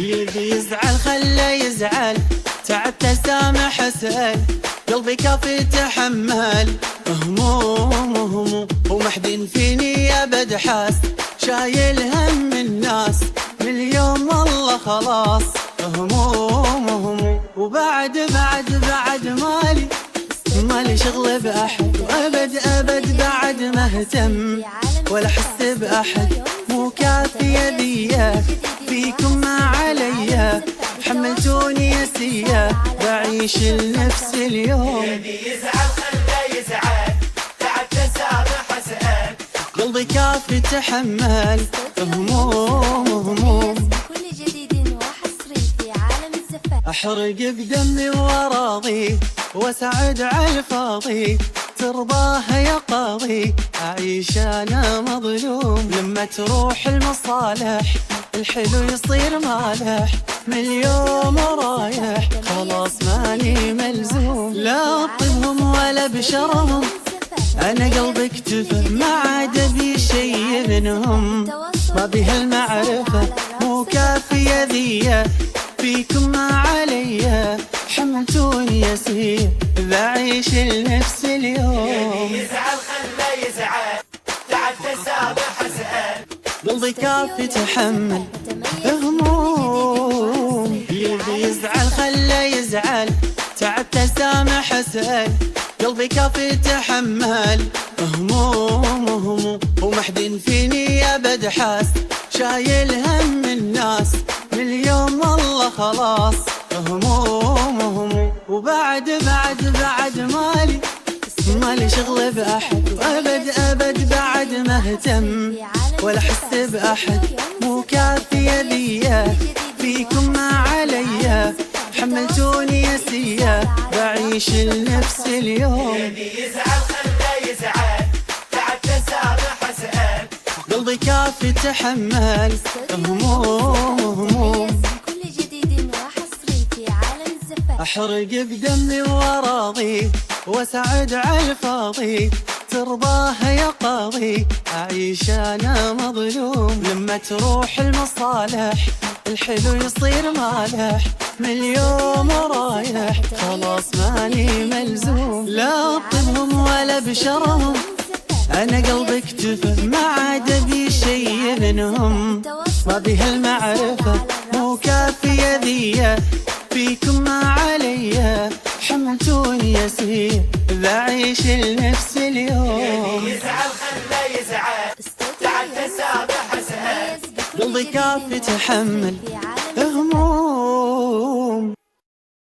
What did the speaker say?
يبي يزعل خله يزعل، تعب تسامح اسأل، قلبي كافي تحمل هموم ومحدين فيني ابد حاس، شايل هم الناس من اليوم والله خلاص هموم وبعد مالي شغل بأحد، وأبد بعد ما اهتم ولا أحس بأحد، مو كافية ذية فيكم ما عليا، حملتوني يسية بعيش لنفس اليوم. يبي يزعل خله يزعل، تعب تسامح اسأل، قلبي كافي تحمل هموم كل جديد وحصري في عالم الزفاف. أحرق بدمي وراضي واسعد على الفاضي، ترضاه يا قاضي أعيش أنا مظلوم، لما تروح المصالح الحلو يصير مالح، من اليوم رايح خلاص ماني ملزوم، لا طبهم ولا بشرهم أنا قلبي اكتفى، ما عاد أبي شي منهم، ما بهالمعرفة مو كافية ذية فيكم ما عليا، حملتوني يسير بعيش لنفس اليوم. يبي يزعل خله يزعل، تعب تسامح اسأل، قلبي كافي تحمل هموم. يبي يزعل خله يزعل، تعب تسامح اسأل، قلبي كافي تحمل هموم ومحدين فيني ابد حاس، شايل هم الناس من اليوم والله خلاص هموم وبعد مالي شغل بأحد، وأبد بعد ما اهتم ولا أحس بأحد، مو كافية ذية فيكم ما عليا، حملتوني يسية بعيش لنفس اليوم. يبي يزعل خله يزعل، تعب تسامح اسأل، قلبي كافي تحمل هموم كل جديد وحصري في عالم الزفاف. أحرق بدمي وراضي واسعد على الفاضي، ترضاه يا قاضي أعيش أنا مظلوم، لما تروح المصالح الحلو يصير مالح، من اليوم رايح خلاص ماني ملزوم، لا طبهم ولا بشرهم أنا قلبي اكتفى، ما عاد أبي شي منهم، ما بهالمعرفة مو كافية ذية فيكم ما عليا، حملتوني يسير بعيش لنفس اليوم. يبي يزعل خله يزعل، تعب تسامح اسأل، قلبي كافي تحمل في